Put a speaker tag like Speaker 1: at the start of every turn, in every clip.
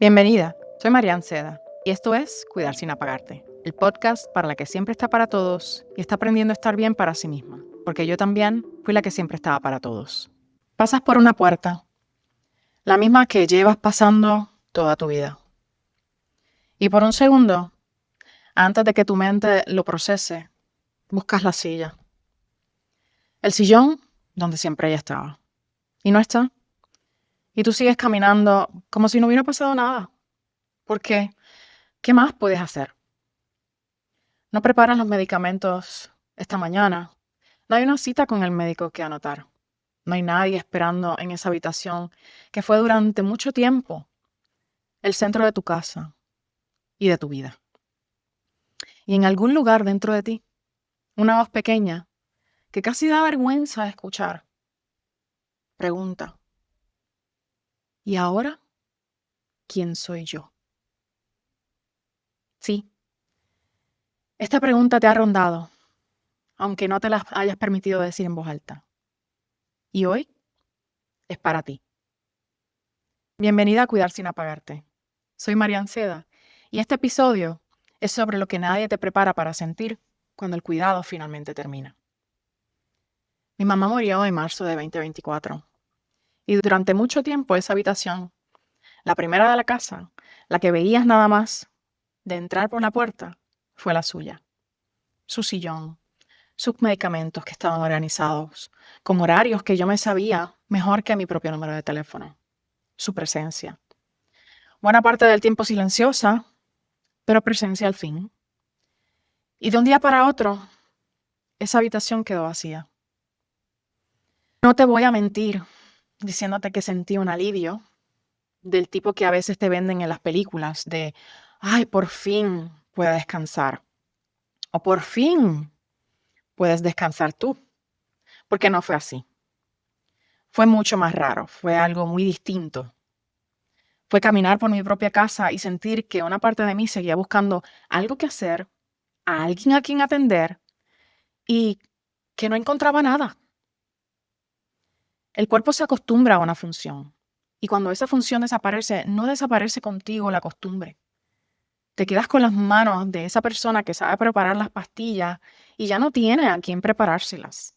Speaker 1: Bienvenida, soy Marian Seda y esto es Cuidar sin apagarte, el podcast para la que siempre está para todos y está aprendiendo a estar bien para sí misma, porque yo también fui la que siempre estaba para todos. Pasas por una puerta, la misma que llevas pasando toda tu vida. Y por un segundo, antes de que tu mente lo procese, buscas la silla. El sillón donde siempre ella estaba. Y no está. Y tú sigues caminando como si no hubiera pasado nada. Porque, ¿qué más puedes hacer? No preparas los medicamentos esta mañana. No hay una cita con el médico que anotar. No hay nadie esperando en esa habitación que fue durante mucho tiempo el centro de tu casa y de tu vida. Y en algún lugar dentro de ti, una voz pequeña que casi da vergüenza escuchar, pregunta, ¿y ahora quién soy yo? Sí, esta pregunta te ha rondado, aunque no te la hayas permitido decir en voz alta. Y hoy es para ti. Bienvenida a Cuidar sin apagarte. Soy Marian Seda y este episodio es sobre lo que nadie te prepara para sentir cuando el cuidado finalmente termina. Mi mamá murió en marzo de 2024 y durante mucho tiempo esa habitación, la primera de la casa, la que veías nada más de entrar por la puerta, fue la suya. Su sillón, sus medicamentos que estaban organizados, con horarios que yo me sabía mejor que mi propio número de teléfono. Su presencia. Buena parte del tiempo silenciosa, pero presencia al fin. Y de un día para otro, esa habitación quedó vacía. No te voy a mentir diciéndote que sentí un alivio del tipo que a veces te venden en las películas de, ay, por fin puedo descansar. O por fin puedes descansar tú. Porque no fue así. Fue mucho más raro, fue algo muy distinto. Fue caminar por mi propia casa y sentir que una parte de mí seguía buscando algo que hacer, a alguien a quien atender y que no encontraba nada. El cuerpo se acostumbra a una función y cuando esa función desaparece, no desaparece contigo la costumbre. Te quedas con las manos de esa persona que sabe preparar las pastillas y ya no tiene a quien preparárselas.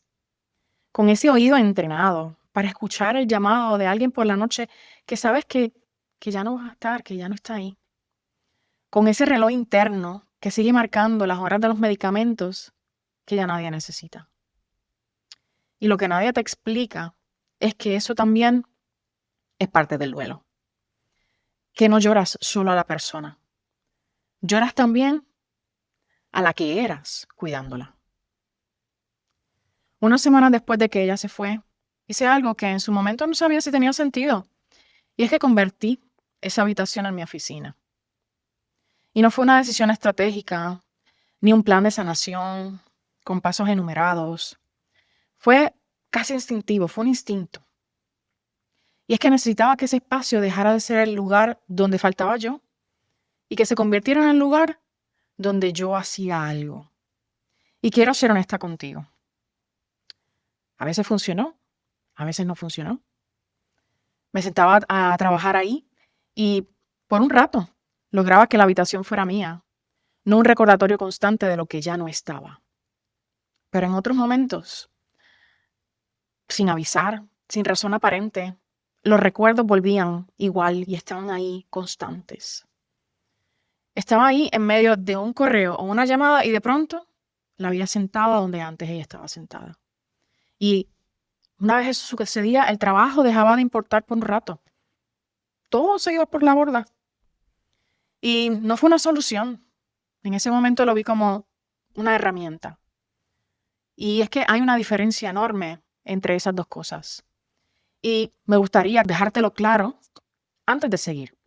Speaker 1: Con ese oído entrenado para escuchar el llamado de alguien por la noche que sabes que ya no va a estar, que ya no está ahí. Con ese reloj interno que sigue marcando las horas de los medicamentos que ya nadie necesita. Y lo que nadie te explica es que eso también es parte del duelo. Que no lloras solo a la persona, lloras también a la que eras cuidándola. Unas semanas después de que ella se fue, hice algo que en su momento no sabía si tenía sentido, y es que convertí esa habitación en mi oficina. Y no fue una decisión estratégica, ni un plan de sanación con pasos enumerados. Fue casi instintivo, fue un instinto. Y es que necesitaba que ese espacio dejara de ser el lugar donde faltaba yo y que se convirtiera en el lugar donde yo hacía algo. Y quiero ser honesta contigo. A veces funcionó, a veces no funcionó. Me sentaba a trabajar ahí y por un rato lograba que la habitación fuera mía, no un recordatorio constante de lo que ya no estaba. Pero en otros momentos, sin avisar, sin razón aparente, los recuerdos volvían igual y estaban ahí constantes. Estaba ahí en medio de un correo o una llamada y de pronto la había sentada donde antes ella estaba sentada. Y una vez eso sucedía, el trabajo dejaba de importar por un rato. Todo se iba por la borda. Y no fue una solución. En ese momento lo vi como una herramienta. Y es que hay una diferencia enorme entre esas dos cosas. Y me gustaría dejártelo claro antes de seguir.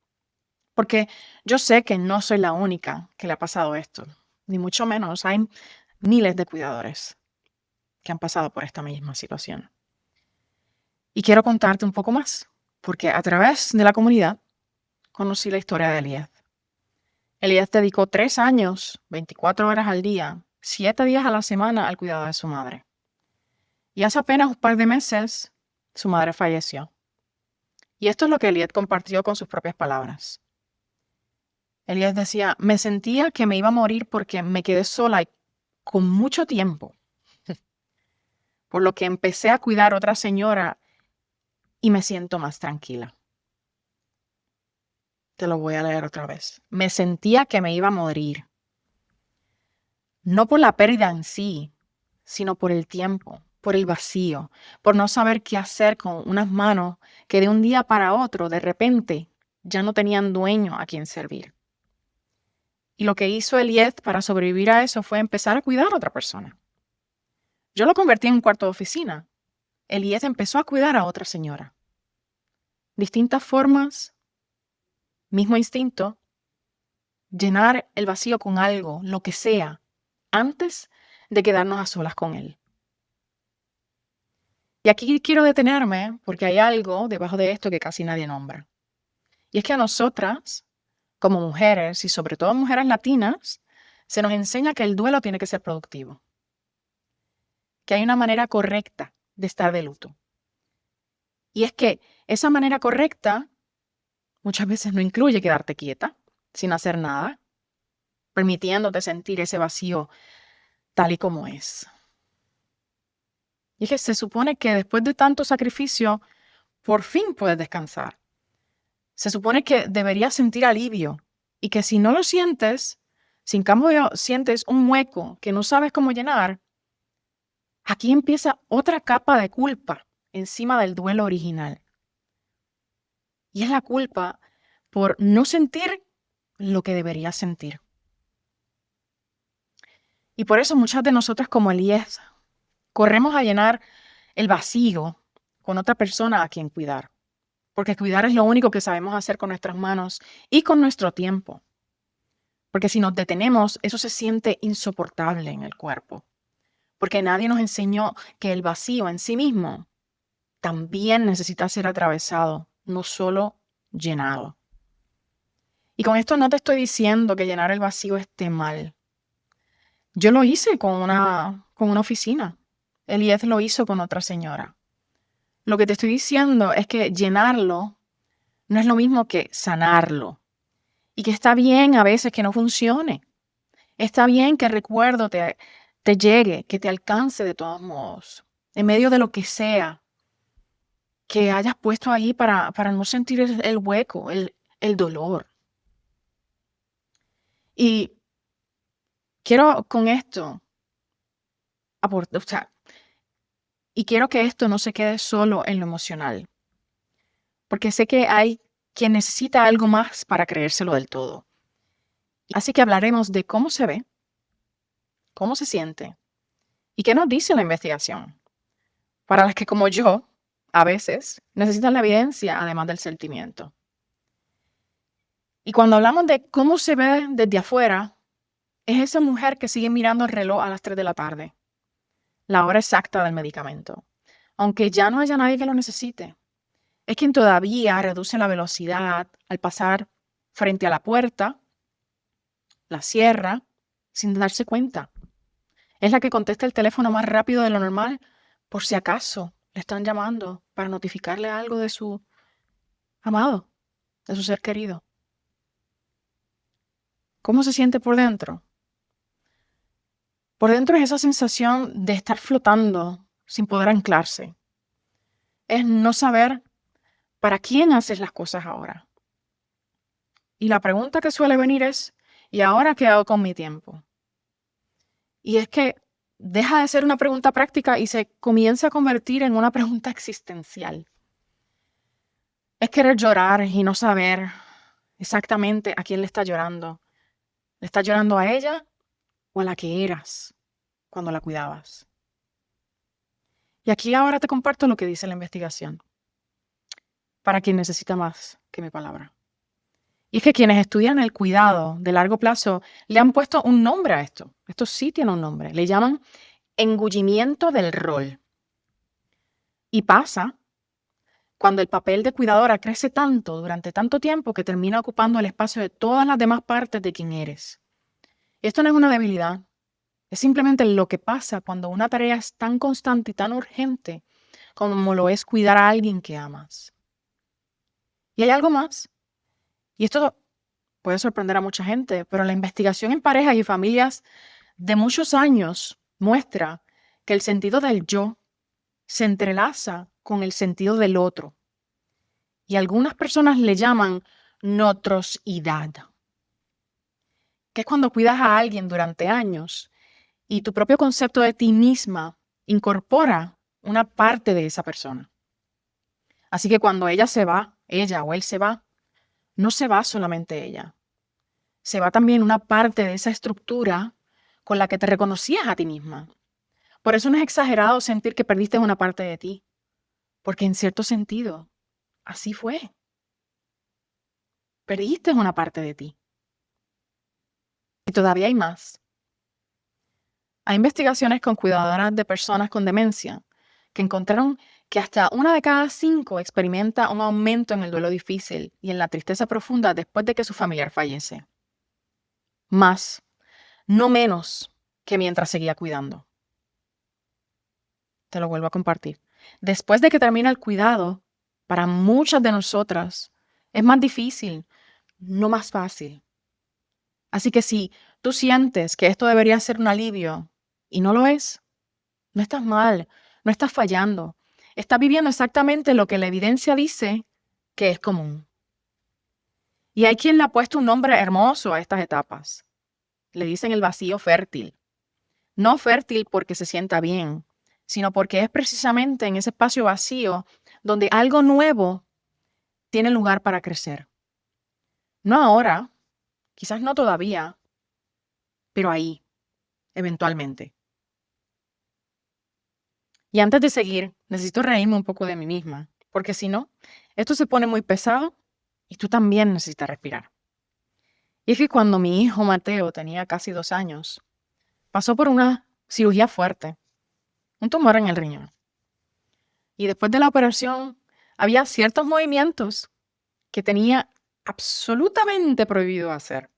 Speaker 1: Porque yo sé que no soy la única que le ha pasado esto. Ni mucho menos. Hay miles de cuidadores que han pasado por esta misma situación. Y quiero contarte un poco más. Porque a través de la comunidad conocí la historia de Elías. Elías dedicó 3 años, 24 horas al día, 7 días a la semana al cuidado de su madre. Y hace apenas un par de meses, su madre falleció. Y esto es lo que Elías compartió con sus propias palabras. Elías decía, me sentía que me iba a morir porque me quedé sola y con mucho tiempo, por lo que empecé a cuidar a otra señora y me siento más tranquila. Te lo voy a leer otra vez. Me sentía que me iba a morir, no por la pérdida en sí, sino por el tiempo, por el vacío, por no saber qué hacer con unas manos que de un día para otro, de repente, ya no tenían dueño a quien servir. Y lo que hizo Elías para sobrevivir a eso fue empezar a cuidar a otra persona. Yo lo convertí en un cuarto de oficina. Elías empezó a cuidar a otra señora. Distintas formas, mismo instinto, llenar el vacío con algo, lo que sea, antes de quedarnos a solas con él. Y aquí quiero detenerme porque hay algo debajo de esto que casi nadie nombra. Y es que a nosotras, como mujeres y sobre todo mujeres latinas, se nos enseña que el duelo tiene que ser productivo, que hay una manera correcta de estar de luto. Y es que esa manera correcta muchas veces no incluye quedarte quieta, sin hacer nada, permitiéndote sentir ese vacío tal y como es. Y es que se supone que después de tanto sacrificio, por fin puedes descansar. Se supone que deberías sentir alivio y que si no lo sientes, si en cambio sientes un hueco que no sabes cómo llenar, aquí empieza otra capa de culpa encima del duelo original. Y es la culpa por no sentir lo que deberías sentir. Y por eso muchas de nosotras como Elías corremos a llenar el vacío con otra persona a quien cuidar. Porque cuidar es lo único que sabemos hacer con nuestras manos y con nuestro tiempo. Porque si nos detenemos, eso se siente insoportable en el cuerpo. Porque nadie nos enseñó que el vacío en sí mismo también necesita ser atravesado, no solo llenado. Y con esto no te estoy diciendo que llenar el vacío esté mal. Yo lo hice con una oficina. Elías lo hizo con otra señora. Lo que te estoy diciendo es que llenarlo no es lo mismo que sanarlo. Y que está bien a veces que no funcione. Está bien que el recuerdo te llegue, que te alcance de todos modos. En medio de lo que sea que hayas puesto ahí para no sentir el hueco, el dolor. Y quiero con esto aportar, o sea, y quiero que esto no se quede solo en lo emocional. Porque sé que hay quien necesita algo más para creérselo del todo. Así que hablaremos de cómo se ve, cómo se siente y qué nos dice la investigación. Para las que como yo, a veces, necesitan la evidencia además del sentimiento. Y cuando hablamos de cómo se ve desde afuera, es esa mujer que sigue mirando el reloj a las 3 de la tarde, la hora exacta del medicamento, aunque ya no haya nadie que lo necesite. Es quien todavía reduce la velocidad al pasar frente a la puerta, la cierra, sin darse cuenta. Es la que contesta el teléfono más rápido de lo normal, por si acaso le están llamando para notificarle algo de su amado, de su ser querido. ¿Cómo se siente por dentro? Por dentro es esa sensación de estar flotando sin poder anclarse. Es no saber para quién haces las cosas ahora. Y la pregunta que suele venir es, ¿y ahora qué hago con mi tiempo? Y es que deja de ser una pregunta práctica y se comienza a convertir en una pregunta existencial. Es querer llorar y no saber exactamente a quién le está llorando. ¿Le está llorando a ella o a la que eras cuando la cuidabas? Y aquí ahora te comparto lo que dice la investigación, para quien necesita más que mi palabra. Y es que quienes estudian el cuidado de largo plazo le han puesto un nombre a esto. Esto sí tiene un nombre. Le llaman engullimiento del rol. Y pasa cuando el papel de cuidadora crece tanto durante tanto tiempo que termina ocupando el espacio de todas las demás partes de quien eres. Y esto no es una debilidad. Es simplemente lo que pasa cuando una tarea es tan constante y tan urgente como lo es cuidar a alguien que amas. Y hay algo más. Y esto puede sorprender a mucha gente, pero la investigación en parejas y familias de muchos años muestra que el sentido del yo se entrelaza con el sentido del otro. Y algunas personas le llaman notrosidad, que es cuando cuidas a alguien durante años y tu propio concepto de ti misma incorpora una parte de esa persona. Así que cuando ella se va, ella o él se va, no se va solamente ella. Se va también una parte de esa estructura con la que te reconocías a ti misma. Por eso no es exagerado sentir que perdiste una parte de ti, porque en cierto sentido, así fue. Perdiste una parte de ti. Y todavía hay más. Hay investigaciones con cuidadoras de personas con demencia que encontraron que hasta 1 de cada 5 experimenta un aumento en el duelo difícil y en la tristeza profunda después de que su familiar fallece. Más, no menos que mientras seguía cuidando. Te lo vuelvo a compartir. Después de que termina el cuidado, para muchas de nosotras es más difícil, no más fácil. Así que si tú sientes que esto debería ser un alivio y no lo es, no estás mal, no estás fallando. Estás viviendo exactamente lo que la evidencia dice que es común. Y hay quien le ha puesto un nombre hermoso a estas etapas. Le dicen el vacío fértil. No fértil porque se sienta bien, sino porque es precisamente en ese espacio vacío donde algo nuevo tiene lugar para crecer. No ahora, quizás no todavía, pero ahí, eventualmente. Y antes de seguir, necesito reírme un poco de mí misma, porque si no, esto se pone muy pesado y tú también necesitas respirar. Y es que cuando mi hijo Mateo tenía casi 2 años, pasó por una cirugía fuerte, un tumor en el riñón. Y después de la operación, había ciertos movimientos que tenía absolutamente prohibido hacer.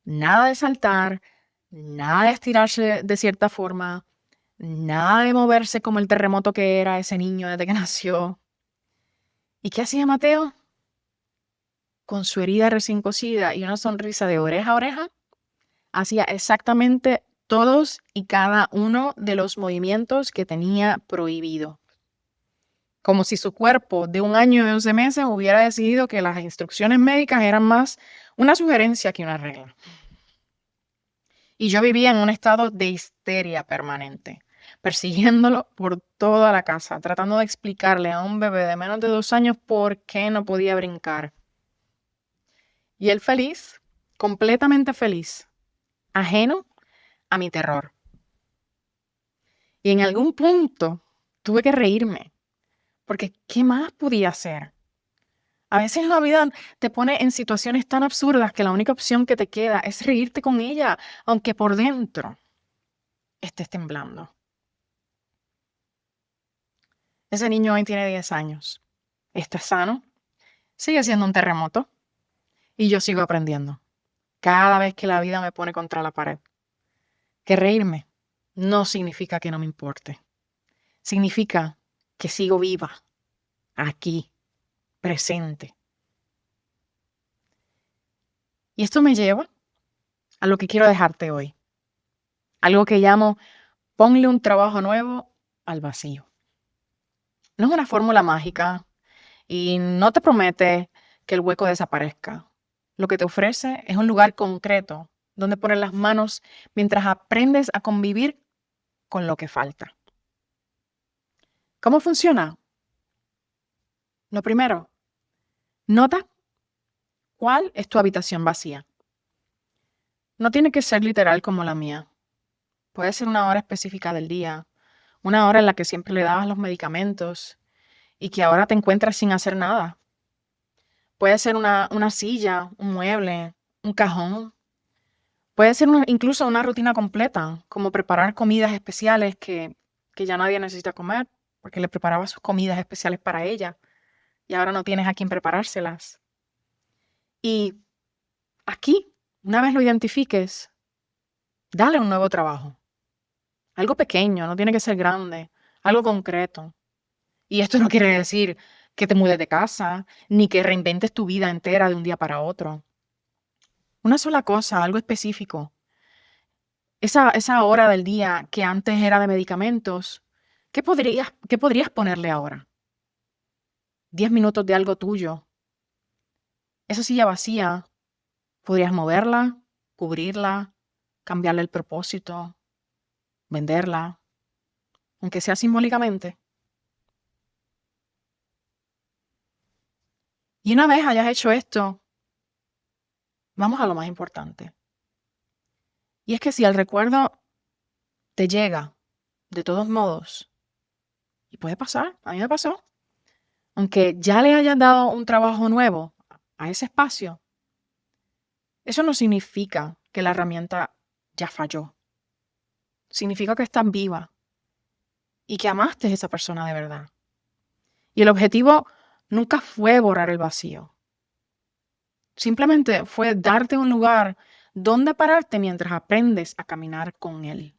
Speaker 1: Nada de saltar, nada de estirarse de cierta forma, nada de moverse como el terremoto que era ese niño desde que nació. ¿Y qué hacía Mateo? Con su herida recién cosida y una sonrisa de oreja a oreja, hacía exactamente todos y cada uno de los movimientos que tenía prohibido. Como si su cuerpo de 1 año y 11 meses hubiera decidido que las instrucciones médicas eran más una sugerencia que una regla. Y yo vivía en un estado de histeria permanente, persiguiéndolo por toda la casa, tratando de explicarle a un bebé de menos de 2 años por qué no podía brincar. Y él feliz, completamente feliz, ajeno a mi terror. Y en algún punto tuve que reírme, porque ¿qué más podía hacer? A veces la vida te pone en situaciones tan absurdas que la única opción que te queda es reírte con ella, aunque por dentro estés temblando. Ese niño hoy tiene 10 años. Está sano, sigue siendo un terremoto y yo sigo aprendiendo. Cada vez que la vida me pone contra la pared. Que reírme no significa que no me importe. Significa que sigo viva, aquí, presente. Y esto me lleva a lo que quiero dejarte hoy. Algo que llamo ponle un trabajo nuevo al vacío. No es una fórmula mágica y no te promete que el hueco desaparezca. Lo que te ofrece es un lugar concreto donde poner las manos mientras aprendes a convivir con lo que falta. ¿Cómo funciona? Lo primero, nota cuál es tu habitación vacía. No tiene que ser literal como la mía. Puede ser una hora específica del día, una hora en la que siempre le dabas los medicamentos y que ahora te encuentras sin hacer nada. Puede ser una silla, un mueble, un cajón. Puede ser incluso una rutina completa, como preparar comidas especiales que ya nadie necesita comer, porque le preparaba sus comidas especiales para ella y ahora no tienes a quién preparárselas. Y aquí, una vez lo identifiques, dale un nuevo trabajo. Algo pequeño, no tiene que ser grande, algo concreto. Y esto no quiere decir que te mudes de casa, ni que reinventes tu vida entera de un día para otro. Una sola cosa, algo específico. Esa hora del día que antes era de medicamentos, ¿qué podrías ponerle ahora? 10 minutos de algo tuyo. Esa silla vacía, podrías moverla, cubrirla, cambiarle el propósito, venderla, aunque sea simbólicamente. Y una vez hayas hecho esto, vamos a lo más importante. Y es que si el recuerdo te llega, de todos modos, y puede pasar, a mí me pasó, aunque ya le hayas dado un trabajo nuevo a ese espacio, eso no significa que la herramienta ya falló. Significa que estás viva y que amaste a esa persona de verdad. Y el objetivo nunca fue borrar el vacío. Simplemente fue darte un lugar donde pararte mientras aprendes a caminar con él.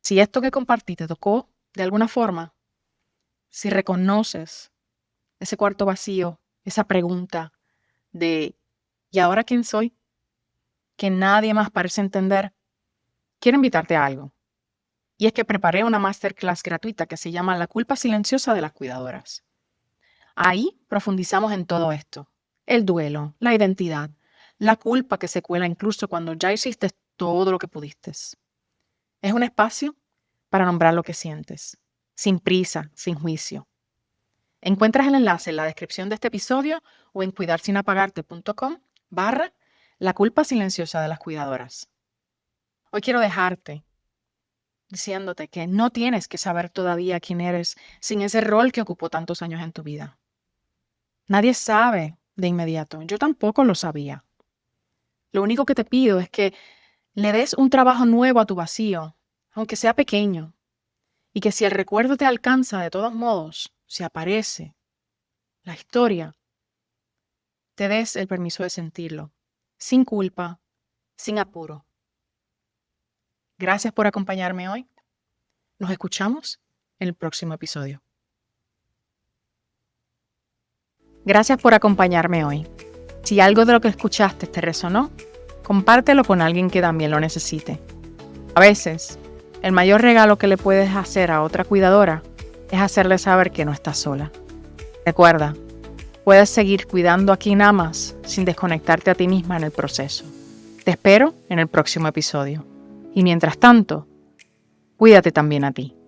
Speaker 1: Si esto que compartí te tocó de alguna forma, si reconoces ese cuarto vacío, esa pregunta de ¿y ahora quién soy? Que nadie más parece entender, quiero invitarte a algo. Y es que preparé una masterclass gratuita que se llama La culpa silenciosa de las cuidadoras. Ahí profundizamos en todo esto. El duelo, la identidad, la culpa que se cuela incluso cuando ya hiciste todo lo que pudiste. Es un espacio para nombrar lo que sientes, sin prisa, sin juicio. Encuentras el enlace en la descripción de este episodio o en cuidarsinapagarte.com/la culpa silenciosa de las cuidadoras. Hoy quiero dejarte diciéndote que no tienes que saber todavía quién eres sin ese rol que ocupó tantos años en tu vida. Nadie sabe de inmediato. Yo tampoco lo sabía. Lo único que te pido es que le des un trabajo nuevo a tu vacío, aunque sea pequeño, y que si el recuerdo te alcanza de todos modos, si aparece la historia, te des el permiso de sentirlo, sin culpa, sin apuro. Gracias por acompañarme hoy. Nos escuchamos en el próximo episodio. Gracias por acompañarme hoy. Si algo de lo que escuchaste te resonó, compártelo con alguien que también lo necesite. A veces, el mayor regalo que le puedes hacer a otra cuidadora es hacerle saber que no estás sola. Recuerda, puedes seguir cuidando a quien amas sin desconectarte a ti misma en el proceso. Te espero en el próximo episodio. Y mientras tanto, cuídate también a ti.